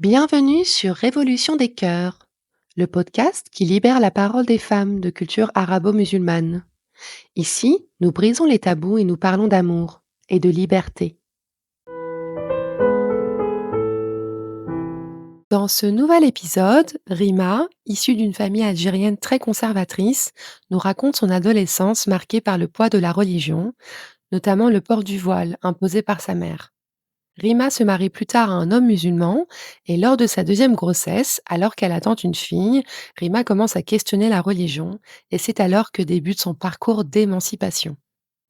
Bienvenue sur Révolution des cœurs, le podcast qui libère la parole des femmes de culture arabo-musulmane. Ici, nous brisons les tabous et nous parlons d'amour et de liberté. Dans ce nouvel épisode, Rima, issue d'une famille algérienne très conservatrice, nous raconte son adolescence marquée par le poids de la religion, notamment le port du voile imposé par sa mère. Rima se marie plus tard à un homme musulman et lors de sa deuxième grossesse, alors qu'elle attend une fille, Rima commence à questionner la religion et c'est alors que débute son parcours d'émancipation.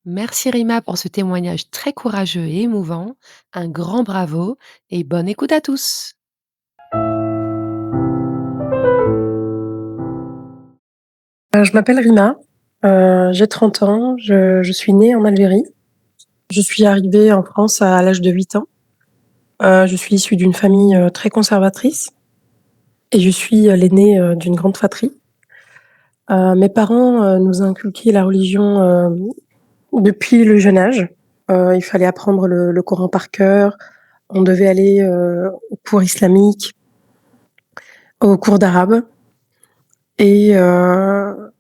Merci Rima pour ce témoignage très courageux et émouvant. Un grand bravo et bonne écoute à tous. Je m'appelle Rima, j'ai 30 ans, je suis née en Algérie. Je suis arrivée en France à l'âge de 8 ans. Je suis issue d'une famille, très conservatrice et je suis, l'aînée, d'une grande fratrie. Mes parents, nous inculquaient la religion, depuis le jeune âge. Il fallait apprendre le Coran par cœur, on devait aller, aux cours islamiques, aux cours d'arabe et heu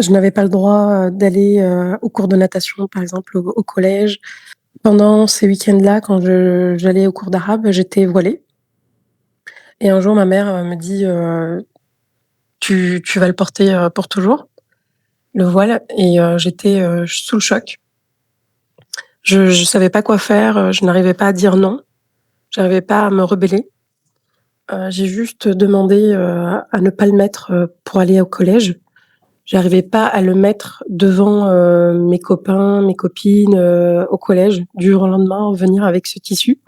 je n'avais pas le droit, d'aller, aux cours de natation, par exemple, au collège. Pendant ces week-ends-là, quand j'allais aux cours d'arabe, j'étais voilée et un jour ma mère, me dit: «Tu vas le porter, pour toujours, le voile» et j'étais, sous le choc. Je savais pas quoi faire, je n'arrivais pas à dire non, j'arrivais pas à me rebeller. J'ai juste demandé, à ne pas le mettre, pour aller au collège. J'arrivais pas à le mettre devant, mes copains, mes copines, au collège. Du jour au lendemain, venir avec ce tissu.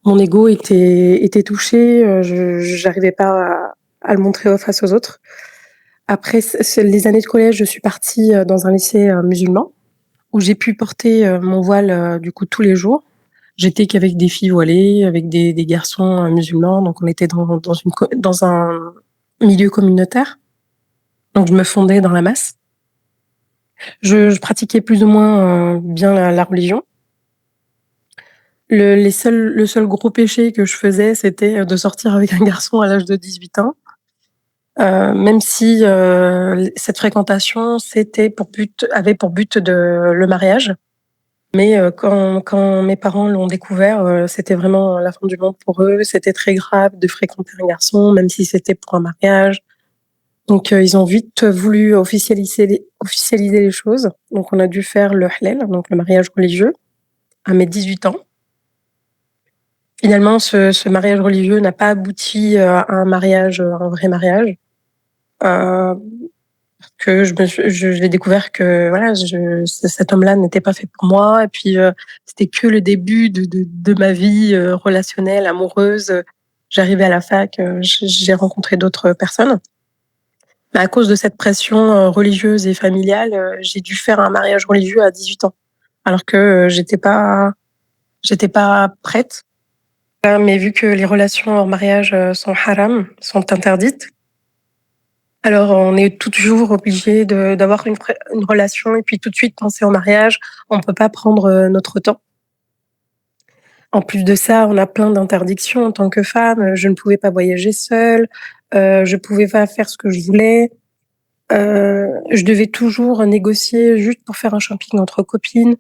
Mon ego était touché, j'arrivais pas à le montrer face aux autres. Après les années de collège, je suis partie, dans un lycée, musulman où j'ai pu porter, mon voile, du coup tous les jours. J'étais qu'avec des filles voilées, avec des garçons, musulmans, donc on était dans un milieu communautaire, donc je me fondais dans la masse. Je pratiquais plus ou moins, bien la religion. Le seul gros péché que je faisais, c'était, de sortir avec un garçon à l'âge de 18 ans, même si, cette fréquentation, avait pour but de le mariage. Mais, quand mes parents l'ont découvert, c'était vraiment la fin du monde pour eux. C'était très grave de fréquenter un garçon, même si c'était pour un mariage. Donc, ils ont vite voulu officialiser les choses. Donc on a dû faire le halal, donc le mariage religieux, à mes 18 ans. Finalement, ce mariage religieux n'a pas abouti, à un mariage, un vrai mariage. Heu, que j'ai découvert que voilà, cet homme-là n'était pas fait pour moi et puis, c'était que le début de ma vie, relationnelle, amoureuse. J'arrivais à la fac, j'ai rencontré d'autres personnes. Mais à cause de cette pression, religieuse et familiale, j'ai dû faire un mariage religieux à 18 ans. Alors que, j'étais pas prête. Mais vu que les relations hors mariage, sont haram, sont interdites, alors on est toujours obligé d'avoir une relation et puis tout de suite penser au mariage. On peut pas prendre, notre temps. En plus de ça, on a plein d'interdictions en tant que femme. Je ne pouvais pas voyager seule, je pouvais pas faire ce que je voulais. Je devais toujours négocier juste pour faire un shopping entre copines.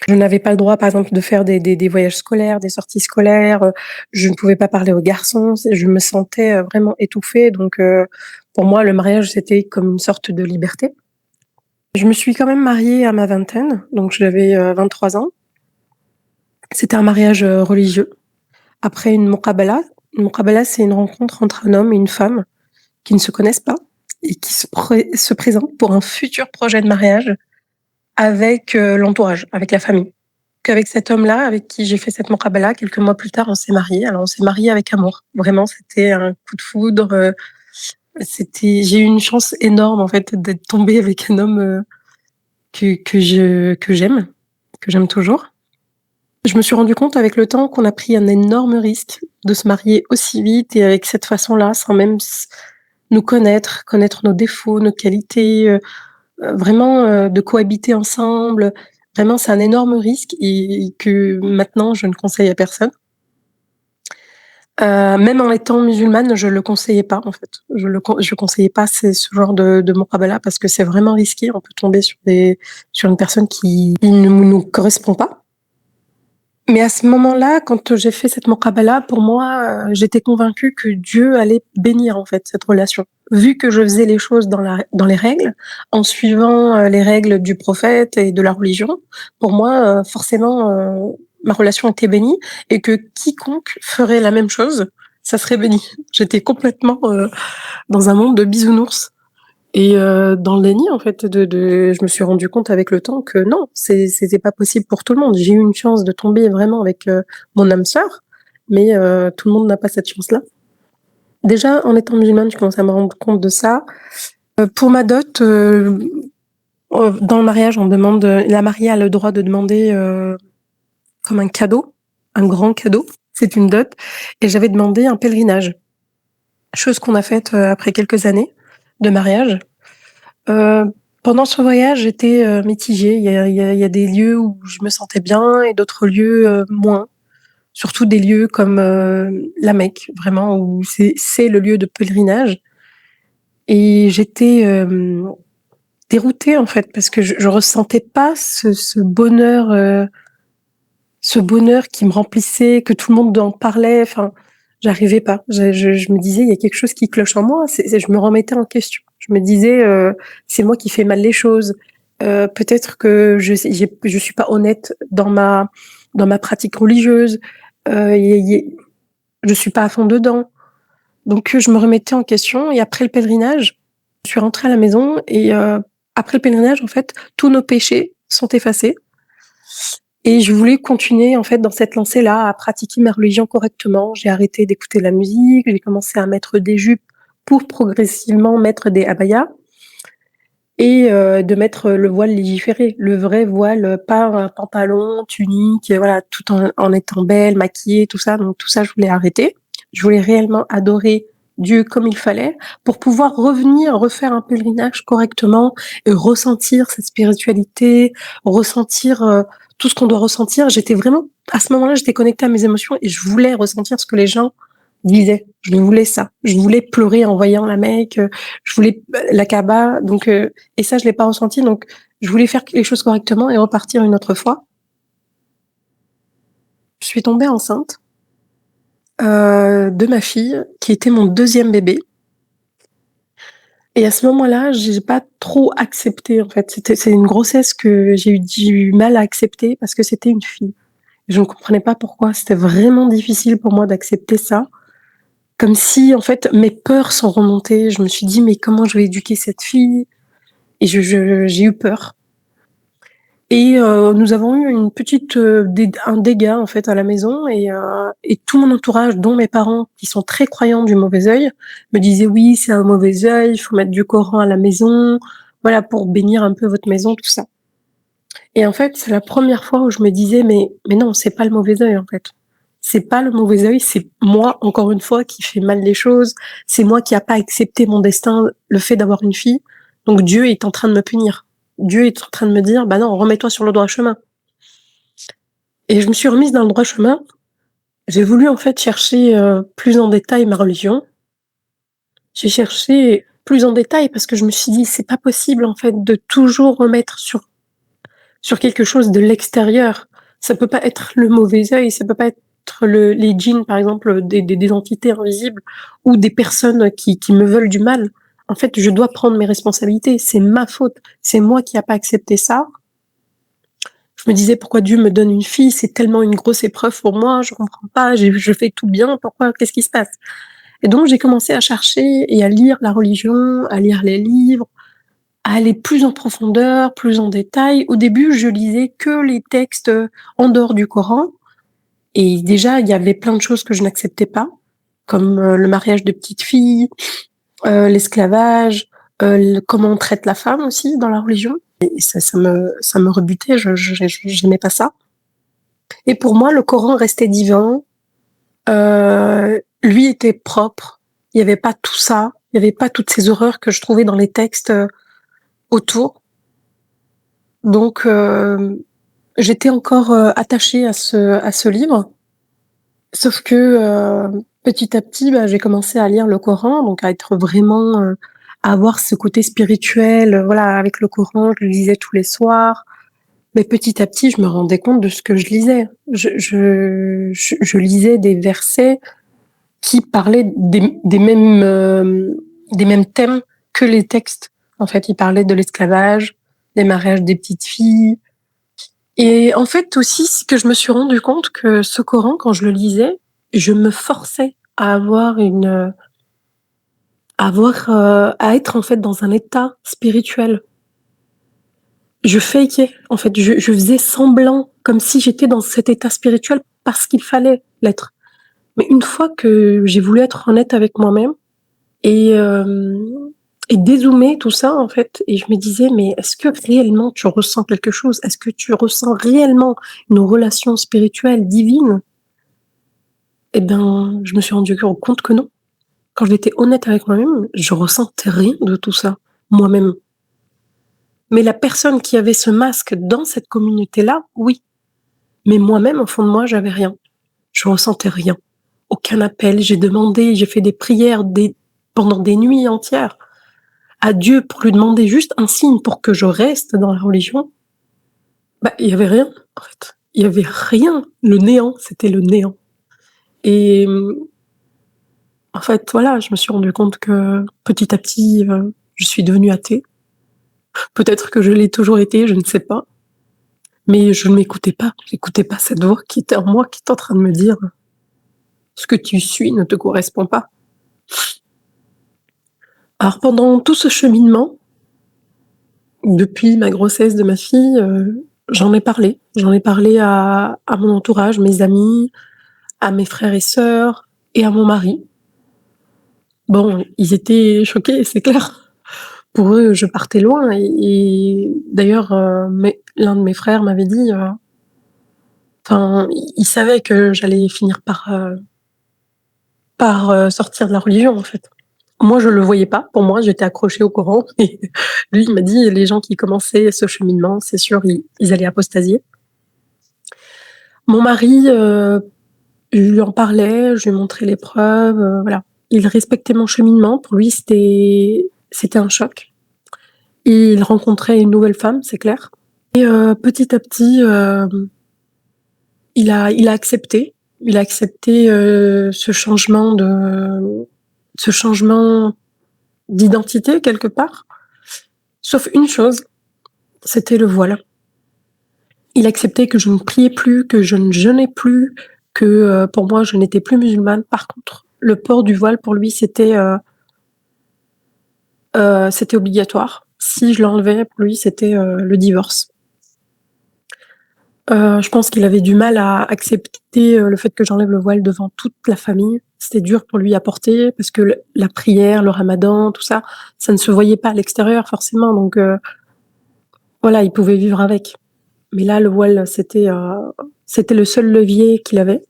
Je n'avais pas le droit, par exemple, de faire des voyages scolaires, des sorties scolaires, je ne pouvais pas parler aux garçons, je me sentais, vraiment étouffée donc pour moi, le mariage, c'était comme une sorte de liberté. Je me suis quand même mariée à ma vingtaine, donc j'avais, 23 ans. C'était un mariage, religieux. Après une muqabala. Une muqabala, c'est une rencontre entre un homme et une femme qui ne se connaissent pas et qui se présentent pour un futur projet de mariage avec, l'entourage, avec la famille. Qu'avec cet homme-là, avec qui j'ai fait cette muqabala, quelques mois plus tard, on s'est mariés. Alors on s'est mariés avec amour. Vraiment, c'était un coup de foudre, j'ai eu une chance énorme en fait d'être tombée avec un homme, que j'aime toujours. Je me suis rendu compte avec le temps qu'on a pris un énorme risque de se marier aussi vite et avec cette façon-là, sans même nous connaître nos défauts, nos qualités, vraiment, de cohabiter ensemble. Vraiment, c'est un énorme risque et que maintenant je ne conseille à personne. Même en étant musulmane, je le conseillais pas, en fait. Je conseillais pas ce genre de muqabala parce que c'est vraiment risqué. On peut tomber sur une personne qui ne nous correspond pas. Mais à ce moment-là, quand j'ai fait cette muqabala, pour moi, j'étais convaincue que Dieu allait bénir, en fait, cette relation. Vu que je faisais les choses dans les règles, en suivant, les règles du prophète et de la religion, pour moi, forcément, ma relation était bénie et que quiconque ferait la même chose, ça serait béni. J'étais complètement, dans un monde de bisounours. Et dans le déni, en fait, je me suis rendu compte avec le temps que non, c'était pas possible pour tout le monde. J'ai eu une chance de tomber vraiment avec mon âme sœur, mais tout le monde n'a pas cette chance-là. Déjà, en étant musulmane, je commence à me rendre compte de ça. Pour ma dot, dans le mariage, on demande, la mariée a le droit de demander comme un cadeau, un grand cadeau. C'est une dot, et j'avais demandé un pèlerinage, chose qu'on a faite après quelques années de mariage. Heu, Pendant ce voyage, j'étais, mitigée. Il y a des lieux où je me sentais bien et d'autres lieux, moins. Surtout des lieux comme, la Mecque, vraiment où c'est le lieu de pèlerinage et j'étais, déroutée, en fait, parce que je ressentais pas ce bonheur qui me remplissait, que tout le monde en parlait, enfin, j'arrivais pas. Je me disais: «Il y a quelque chose qui cloche en moi». C'est je me remettais en question. Je me disais, «C'est moi qui fais mal les choses. Peut-être que je suis pas honnête dans ma pratique religieuse. Y a je suis pas à fond dedans». Donc je me remettais en question et après le pèlerinage, je suis rentrée à la maison et après le pèlerinage, en fait, tous nos péchés sont effacés. Et je voulais continuer en fait dans cette lancée-là, à pratiquer ma religion correctement. J'ai arrêté d'écouter la musique, j'ai commencé à mettre des jupes pour progressivement mettre des abayas et de mettre le voile légiféré, le vrai voile, pas un pantalon, tunique, voilà, tout en étant belle, maquillée, tout ça. Donc tout ça, je voulais arrêter. Je voulais réellement adorer Dieu comme il fallait pour pouvoir revenir, refaire un pèlerinage correctement et ressentir cette spiritualité, ressentir, tout ce qu'on doit ressentir. J'étais vraiment à ce moment-là, j'étais connectée à mes émotions et je voulais ressentir ce que les gens disaient. Je voulais ça. Je voulais pleurer en voyant la Mecque, je voulais la Kaaba, donc et ça, je l'ai pas ressenti, donc je voulais faire les choses correctement et repartir une autre fois. Je suis tombée enceinte, de ma fille, qui était mon deuxième bébé et à ce moment-là, j'ai pas trop accepté, en fait. C'est une grossesse que j'ai eu mal à accepter parce que c'était une fille. Je ne comprenais pas pourquoi. C'était vraiment difficile pour moi d'accepter ça. Comme si, en fait, mes peurs sont remontées. Je me suis dit: «Mais comment je vais éduquer cette fille?» Et j'ai eu peur. Et nous avons eu une petite, un dégât en fait à la maison et tout mon entourage, dont mes parents qui sont très croyants du mauvais œil, me disaient: «Oui, c'est un mauvais œil, il faut mettre du Coran à la maison, voilà, pour bénir un peu votre maison», tout ça. Et en fait, c'est la première fois où je me disais: «Mais non, c'est pas le mauvais œil en fait. C'est pas le mauvais œil, c'est moi, encore une fois, qui fais mal les choses. C'est moi qui a pas accepté mon destin, le fait d'avoir une fille. Donc Dieu est en train de me punir. Dieu est en train de me dire: "Bah non, remets-toi sur le droit chemin"». Et je me suis remise dans le droit chemin. J'ai voulu en fait chercher, plus en détail ma religion. J'ai cherché plus en détail parce que je me suis dit: «C'est pas possible en fait de toujours remettre sur quelque chose de l'extérieur. Ça peut pas être le mauvais œil, ça peut pas être les djinns, par exemple, des entités invisibles ou des personnes qui me veulent du mal. En fait, je dois prendre mes responsabilités. C'est ma faute. C'est moi qui a pas accepté ça. Je me disais: «Pourquoi Dieu me donne une fille? C'est tellement une grosse épreuve pour moi, je comprends pas, je fais tout bien, pourquoi? Qu'est-ce qui se passe?» Et donc j'ai commencé à chercher et à lire la religion, à lire les livres, à aller plus en profondeur, plus en détail. Au début, je lisais que les textes, en dehors du Coran et déjà, il y avait plein de choses que je n'acceptais pas, comme, le mariage de petites filles, l'esclavage, comment on traite la femme aussi dans la religion et ça me rebutait, j'aimais pas ça et pour moi, le Coran restait divin, lui était propre, il y avait pas tout ça, il y avait pas toutes ces horreurs que je trouvais dans les textes, autour. Donc J'étais encore, attachée à ce livre, sauf que, petit à petit, bah, j'ai commencé à lire le Coran, donc à être vraiment, à avoir ce côté spirituel, voilà, avec le Coran, je le lisais tous les soirs. Mais petit à petit, je me rendais compte de ce que je lisais. Je lisais des versets qui parlaient des mêmes thèmes que les textes. En fait, ils parlaient de l'esclavage, des mariages des petites filles. Et en fait aussi, ce que je me suis rendu compte que ce Coran, quand je le lisais, je me forçais à avoir à être en fait dans un état spirituel. Je fakeais, en fait, je faisais semblant, comme si j'étais dans cet état spirituel parce qu'il fallait l'être. Mais une fois que j'ai voulu être honnête avec moi-même et, et dézoomer tout ça, en fait, et je me disais, mais est-ce que réellement tu ressens quelque chose? Est-ce que tu ressens réellement une relation spirituelle divine? Eh ben, je me suis rendu compte que non. Quand j'étais honnête avec moi-même, je ressentais rien de tout ça, moi-même. Mais la personne qui avait ce masque dans cette communauté-là, oui. Mais moi-même, au fond de moi, j'avais rien. Je ressentais rien. Aucun appel. J'ai demandé, j'ai fait des prières pendant des nuits entières à Dieu pour lui demander juste un signe pour que je reste dans la religion. Bah, il y avait rien, en fait. Il y avait rien. Le néant, c'était le néant. Et en fait, voilà, je me suis rendu compte que petit à petit, je suis devenue athée. Peut-être que je l'ai toujours été, je ne sais pas. Mais je ne m'écoutais pas. J'écoutais pas cette voix qui était en moi, qui était en train de me dire ce que tu suis ne te correspond pas. Alors pendant tout ce cheminement, depuis ma grossesse de ma fille, j'en ai parlé. J'en ai parlé à mon entourage, mes amis, à mes frères et sœurs et à mon mari. Bon, ils étaient choqués, c'est clair. Pour eux, je partais loin et d'ailleurs, l'un de mes frères m'avait dit, enfin, il savait que j'allais finir par, sortir de la religion, en fait. Moi, je le voyais pas. Pour moi, j'étais accrochée au Coran et lui, il m'a dit: «Les gens qui commençaient ce cheminement, c'est sûr, ils allaient apostasier». Mon mari, je lui en parlais, je lui montrais les preuves, voilà. Il respectait mon cheminement. Pour lui, c'était un choc. Il rencontrait une nouvelle femme, c'est clair. Et petit à petit, il a accepté. Il a accepté, ce changement d'identité quelque part. Sauf une chose, c'était le voile. Il acceptait que je ne priais plus, que je ne jeûnais plus, que, pour moi, je n'étais plus musulmane. Par contre, le port du voile pour lui, c'était obligatoire. Si je l'enlevais, pour lui, c'était, le divorce. Je pense qu'il avait du mal à accepter, le fait que j'enlève le voile devant toute la famille. C'était dur pour lui à porter parce que le la prière, le ramadan, tout ça, ça ne se voyait pas à l'extérieur forcément donc voilà, il pouvait vivre avec. Mais là, le voile, c'était le seul levier qu'il avait.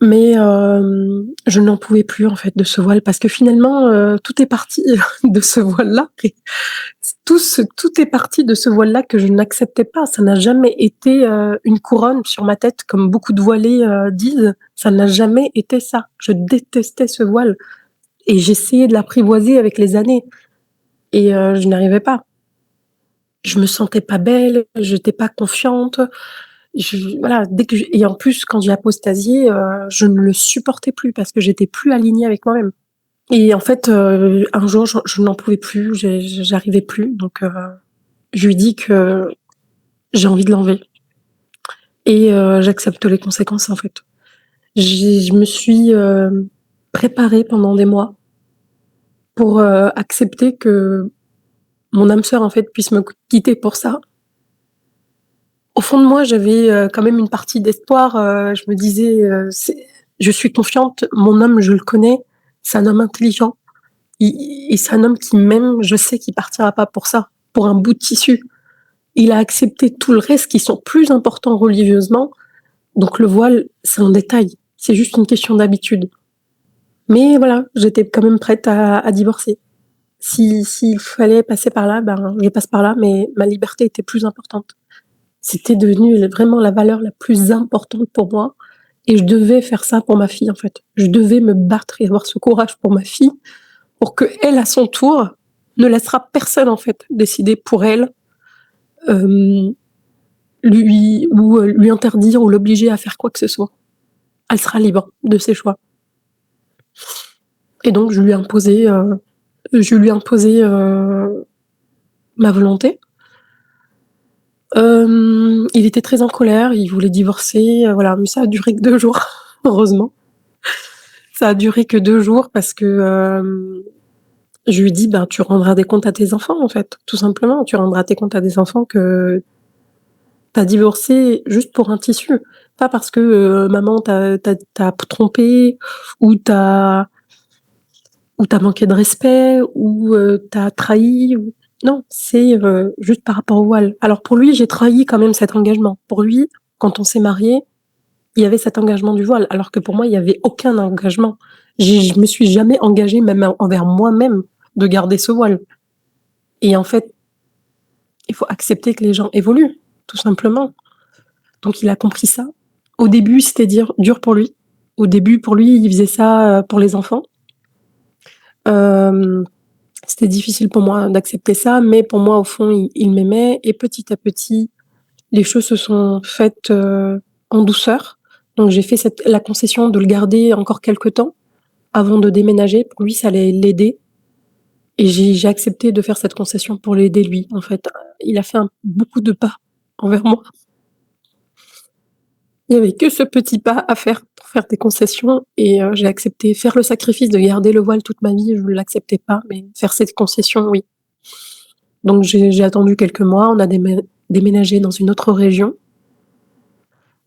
Mais je n'en pouvais plus en fait de ce voile parce que finalement, tout est parti de ce voile-là et tout est parti de ce voile-là que je n'acceptais pas. Ça n'a jamais été, une couronne sur ma tête comme beaucoup de voilées, disent. Ça n'a jamais été ça. Je détestais ce voile et j'essayais de l'apprivoiser avec les années et je n'arrivais pas. Je me sentais pas belle, j'étais pas confiante. Voilà, dès que et en plus, quand j'ai apostasié, je ne le supportais plus parce que j'étais plus alignée avec moi-même. Et en fait, un jour, je n'en pouvais plus, j'arrivais plus, donc je lui dis que j'ai envie de l'enlever et j'accepte les conséquences, en fait. Je me suis, préparée pendant des mois pour, accepter que mon âme sœur, en fait, puisse me quitter pour ça. Au fond de moi, j'avais, quand même une partie d'espoir, je me disais, c'est je suis confiante, mon homme, je le connais, c'est un homme intelligent. Et c'est un homme qui m'aime, je sais qu'il partira pas pour ça, pour un bout de tissu. Il a accepté tout le reste qui sont plus importants religieusement, donc le voile, c'est un détail, c'est juste une question d'habitude. Mais voilà, j'étais quand même prête à divorcer. S'il fallait passer par là, ben, je passe par là, mais ma liberté était plus importante. C'était devenu vraiment la valeur la plus importante pour moi et je devais faire ça pour ma fille, en fait. Je devais me battre et avoir ce courage pour ma fille, pour qu'elle, à son tour, ne laissera personne, en fait, décider pour elle, hem, lui interdire ou l'obliger à faire quoi que ce soit. Elle sera libre de ses choix et donc je lui ai imposé, ma volonté. Il était très en colère, il voulait divorcer, voilà, mais ça a duré que 2 jours, heureusement. Ça a duré que 2 jours parce que, je lui ai dit: «Ben, tu rendras des comptes à tes enfants, en fait, tout simplement. Tu rendras tes comptes à des enfants que tu as divorcé juste pour un tissu. Pas parce que, maman t'a trompé ou tu manqué de respect ou, tu trahi ou non, c'est, juste par rapport au voile». Alors pour lui, j'ai trahi quand même cet engagement. Pour lui, quand on s'est mariés, il y avait cet engagement du voile, alors que pour moi, il y avait aucun engagement. Je me suis jamais engagée, même envers moi-même, de garder ce voile et en fait, il faut accepter que les gens évoluent, tout simplement. Donc il a compris ça. Au début, c'était dur pour lui. Au début, pour lui, il faisait ça, pour les enfants. Hem, C'était difficile pour moi d'accepter ça, mais pour moi, au fond, il m'aimait et petit à petit, les choses se sont faites, en douceur. Donc j'ai fait la concession de le garder encore quelque temps avant de déménager. Pour lui, ça allait l'aider et j'ai accepté de faire cette concession pour l'aider lui, en fait. Il a fait beaucoup de pas envers moi. Il y avait que ce petit pas à faire pour faire des concessions et j'ai accepté. Faire le sacrifice de garder le voile toute ma vie, je ne l'acceptais pas, mais faire cette concession, oui. Donc j'ai attendu quelques mois, on a déménagé dans une autre région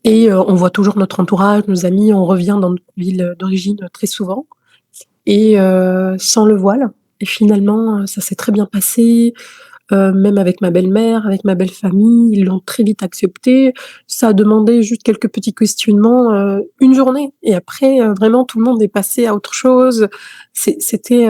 et on voit toujours notre entourage, nos amis, on revient dans notre ville d'origine très souvent et sans le voile et finalement, ça s'est très bien passé. Même avec ma belle-mère, avec ma belle famille, ils l'ont très vite accepté. Ça a demandé juste quelques petits questionnements, 1 journée et après, vraiment tout le monde est passé à autre chose. C'était,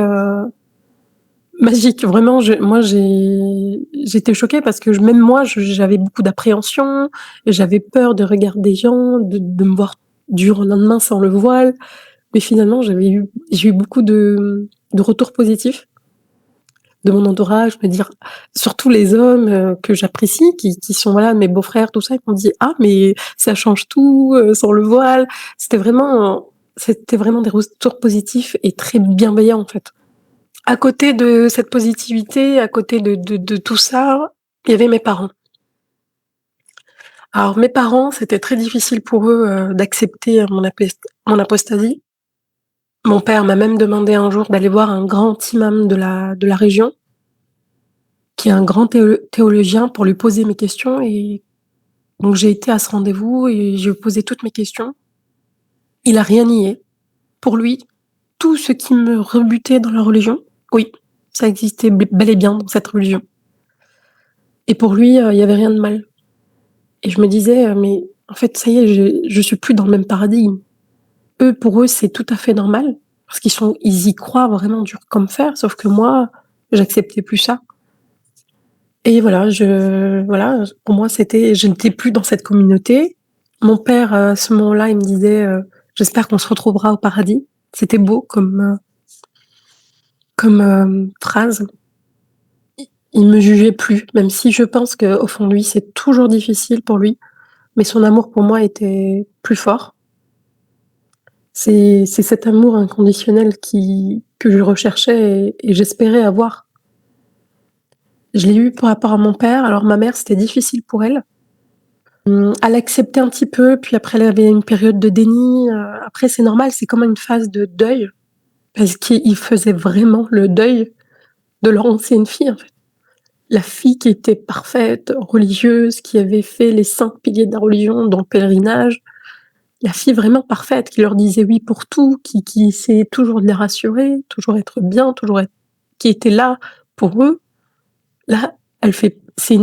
magique. Vraiment, j'étais choquée parce que même moi, j'avais beaucoup d'appréhension, j'avais peur de regarder des gens, de me voir du jour au lendemain sans le voile. Mais finalement, j'ai eu beaucoup de retours positifs de mon entourage, me dire surtout les hommes, que j'apprécie, qui sont voilà, mes beaux-frères, tout ça, ils m'ont dit: «Ah mais ça change tout, sans le voile». C'était vraiment des retours positifs et très bienveillants, en fait. À côté de cette positivité, à côté de tout ça, il y avait mes parents. Alors mes parents, c'était très difficile pour eux, d'accepter, mon apostasie. Mon père m'a même demandé un jour d'aller voir un grand imam de la région, qui est un grand théologien pour lui poser mes questions et donc j'ai été à ce rendez-vous et je lui ai posé toutes mes questions. Il a rien nié. Pour lui, tout ce qui me rebutait dans la religion, oui, ça existait bel et bien dans cette religion et pour lui, il y avait rien de mal et je me disais: «Mais en fait, ça y est, je suis plus dans le même paradigme». Pour eux, c'est tout à fait normal parce ils y croient vraiment dur comme fer, sauf que moi, j'acceptais plus ça. Et voilà, pour moi, je n'étais plus dans cette communauté. Mon père, à ce moment-là, il me disait, «J'espère qu'on se retrouvera au paradis». C'était beau comme phrase. Il me jugeait plus, même si je pense qu'au fond de lui, c'est toujours difficile pour lui, mais son amour pour moi était plus fort. C'est cet amour inconditionnel que je recherchais et j'espérais avoir. Je l'ai eu par rapport à mon père, alors ma mère, c'était difficile pour elle. Elle acceptait un petit peu, puis après elle avait une période de déni, après c'est normal, c'est comme une phase de deuil, parce qu'il faisait vraiment le deuil de leur ancienne fille, en fait. La fille qui était parfaite, religieuse, qui avait fait les 5 piliers de la religion, dont le pèlerinage. La fille vraiment parfaite, qui leur disait oui pour tout, qui essayait toujours de les rassurer, toujours être bien, toujours être qui était là pour eux. Là, elle fait c'est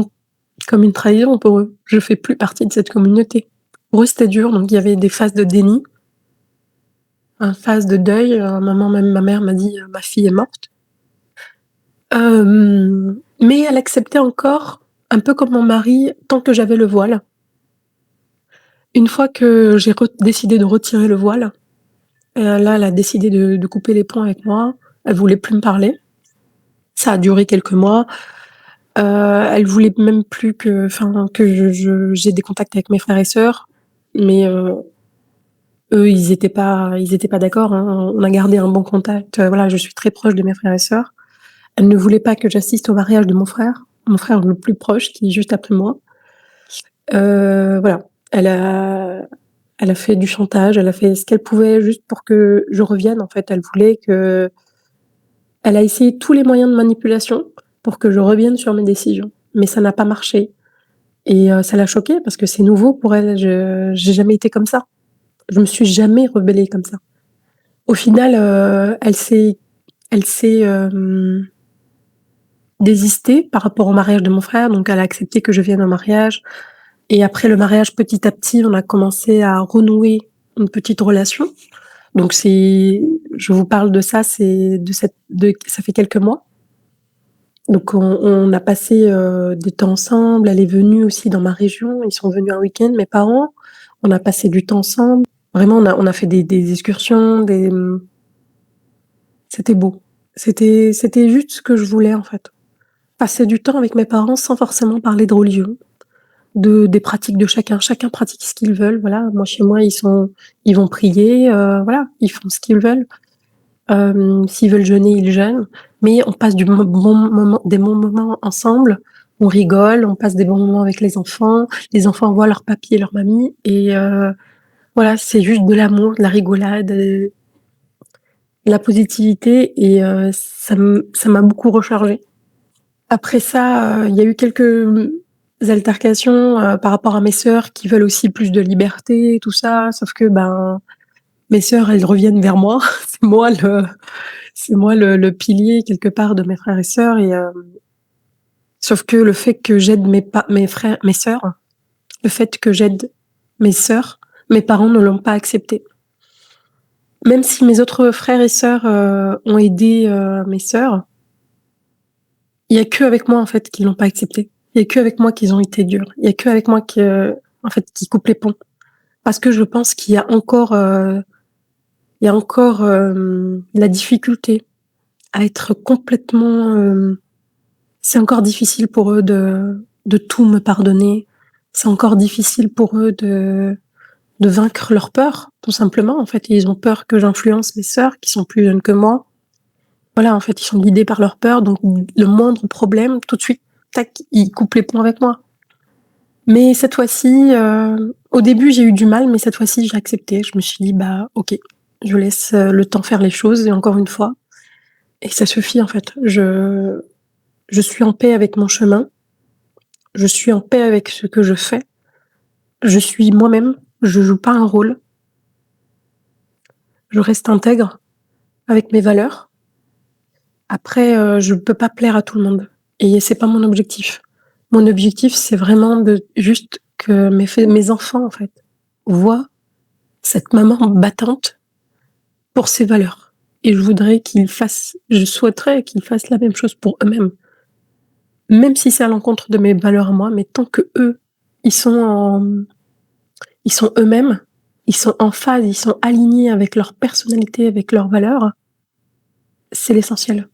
comme une trahison pour eux. Je fais plus partie de cette communauté. Pour eux, c'était dur, donc il y avait des phases de déni, une phase de deuil. À un moment, même ma mère m'a dit: «Ma fille est morte». Mais elle acceptait encore, Un peu comme mon mari, tant que j'avais le voile. Une fois que j'ai décidé de retirer le voile, là, elle a décidé de couper les ponts avec moi. Elle voulait plus me parler. Ça a duré quelques mois. Elle voulait même plus que j'ai des contacts avec mes frères et sœurs, mais eux, ils étaient pas d'accord, hein. On a gardé un bon contact, voilà, je suis très proche de mes frères et sœurs. Elle ne voulait pas que j'assiste au mariage de mon frère le plus proche qui est juste après moi. Voilà, elle a fait du chantage, elle a fait ce qu'elle pouvait juste pour que je revienne, en fait. Elle a essayé tous les moyens de manipulation pour que je revienne sur mes décisions, mais ça n'a pas marché et ça l'a choquée parce que c'est nouveau pour elle. Je J'ai jamais été comme ça. Je me suis jamais rebellée comme ça. Au final, elle s'est désistée par rapport au mariage de mon frère, donc elle a accepté que je vienne au mariage et après le mariage, petit à petit, on a commencé à renouer une petite relation. Donc je vous parle de ça, c'est de ça fait quelques mois. Donc on a passé, des temps ensemble. Elle est venue aussi dans ma région. Ils sont venus un week-end, mes parents. On a passé du temps ensemble. Vraiment, on a fait des excursions, c'était beau. C'était juste ce que je voulais, en fait. Passer du temps avec mes parents sans forcément parler de religion, des pratiques de chacun. Chacun pratique ce qu'ils veulent, voilà. Moi, chez moi, ils vont prier, voilà, ils font ce qu'ils veulent. S'ils veulent jeûner, ils jeûnent, mais on passe des bons moments ensemble. On rigole, on passe des bons moments avec les enfants. Les enfants voient leur papy et leur mamie et voilà, c'est juste de l'amour, de la rigolade, de la positivité et ça m'a beaucoup rechargée. Après ça, il y a eu quelques, altercations, par rapport à mes sœurs qui veulent aussi plus de liberté, tout ça, sauf que, ben, mes sœurs, elles reviennent vers moi. C'est moi le c'est moi le pilier quelque part de mes frères et sœurs et sauf que le fait que j'aide mes sœurs, le fait que j'aide mes sœurs, mes parents ne l'ont pas accepté. Même si mes autres frères et sœurs, ont aidé, mes sœurs, il y a qu'avec moi, en fait, qu'ils l'ont pas accepté. Il y a qu'avec moi qu'ils ont été durs. Il y a qu'avec moi en fait, qu'ils coupent les ponts. Parce que je pense qu'il y a encore, la difficulté à être complètement, c'est encore difficile pour eux de tout me pardonner. C'est encore difficile pour eux de vaincre leur peur, tout simplement. En fait, ils ont peur que j'influence mes sœurs qui sont plus jeunes que moi. Voilà, en fait, ils sont guidés par leur peur, donc le moindre problème, tout de suite, tac, ils coupent les ponts avec moi. Mais cette fois-ci, au début, j'ai eu du mal, mais cette fois-ci, j'ai accepté. Je me suis dit: «Bah, OK, je laisse, le temps faire les choses» et encore une fois et ça suffit, en fait. Je suis en paix avec mon chemin, je suis en paix avec ce que je fais, je suis moi-même, je joue pas un rôle, je reste intègre avec mes valeurs. Après, je peux pas plaire à tout le monde et c'est pas mon objectif. Mon objectif, c'est vraiment de juste que mes enfants, en fait, voient cette maman battante pour ses valeurs et je souhaiterais qu'ils fassent la même chose pour eux-mêmes. Même si c'est à l'encontre de mes valeurs à moi, mais tant qu'eux, ils sont en ils sont eux-mêmes, ils sont en phase, ils sont alignés avec leur personnalité, avec leurs valeurs, c'est l'essentiel.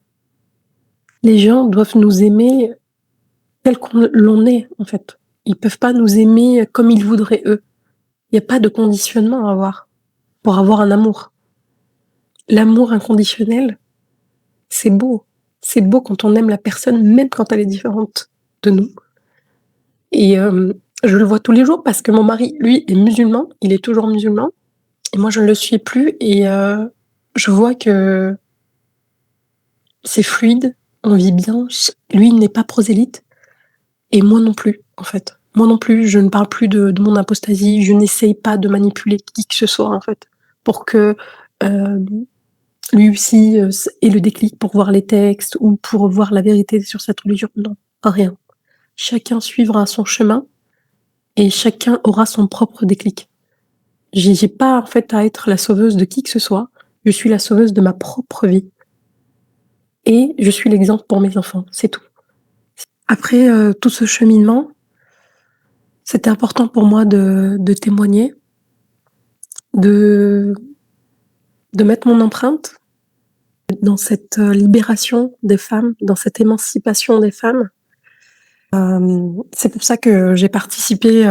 Les gens doivent nous aimer tel qu'on l'on est, en fait. Ils peuvent pas nous aimer comme ils voudraient eux. Il y a pas de conditionnement à avoir pour avoir un amour. L'amour inconditionnel, c'est beau. C'est beau quand on aime la personne, même quand elle est différente de nous et je le vois tous les jours parce que mon mari, lui, est musulman, il est toujours musulman et moi je ne le suis plus et je vois que c'est fluide, on vit bien. Lui, il n'est pas prosélyte et moi non plus, en fait. Moi non plus, je ne parle plus de mon apostasie, je n'essaye pas de manipuler qui que ce soit, en fait, pour que, hem, lui aussi, ait le déclic pour voir les textes ou pour voir la vérité sur cette religion. Non, rien. Chacun suivra son chemin et chacun aura son propre déclic. J'ai pas, en fait, à être la sauveuse de qui que ce soit. Je suis la sauveuse de ma propre vie et je suis l'exemple pour mes enfants, c'est tout. Après, tout ce cheminement, c'était important pour moi de témoigner, de mettre mon empreinte dans cette, libération des femmes, dans cette émancipation des femmes. C'est pour ça que j'ai participé,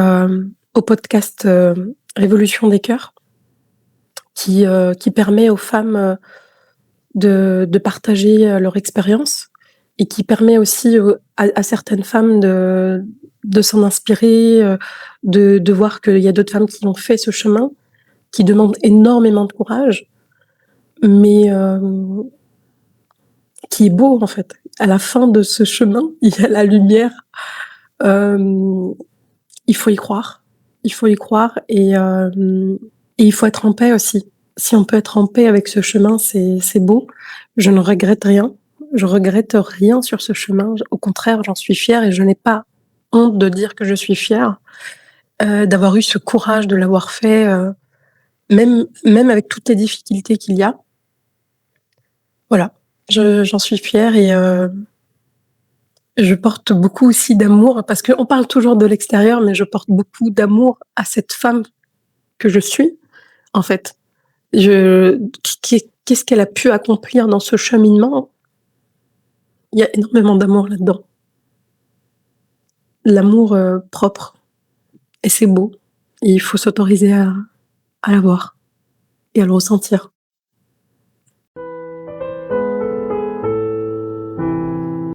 au podcast, Révolution des cœurs qui permet aux femmes, de partager, leur expérience et qui permet aussi, à certaines femmes de s'en inspirer, de voir qu'il y a d'autres femmes qui ont fait ce chemin, qui demande énormément de courage, mais qui est beau, en fait. À la fin de ce chemin, il y a la lumière. Hem, il faut y croire. Il faut y croire et il faut être en paix aussi. Si on peut être en paix avec ce chemin, c'est beau. Je ne regrette rien. Je regrette rien sur ce chemin. Au contraire, j'en suis fière et je n'ai pas honte de dire que je suis fière, d'avoir eu ce courage, de l'avoir fait, même avec toutes les difficultés qu'il y a. Voilà, j'en suis fière et je porte beaucoup aussi d'amour parce qu'on parle toujours de l'extérieur, mais je porte beaucoup d'amour à cette femme que je suis, en fait. Je qu'est-ce qu'elle a pu accomplir dans ce cheminement? Il y a énormément d'amour là-dedans. L'amour, propre et c'est beau et il faut s'autoriser à l'avoir et à le ressentir.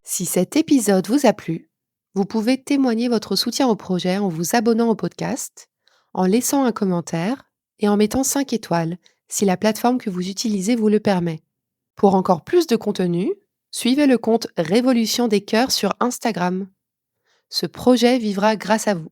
Si cet épisode vous a plu, vous pouvez témoigner votre soutien au projet en vous abonnant au podcast, en laissant un commentaire et en mettant 5 étoiles si la plateforme que vous utilisez vous le permet. Pour encore plus de contenu, suivez le compte Révolution des cœurs sur Instagram. Ce projet vivra grâce à vous.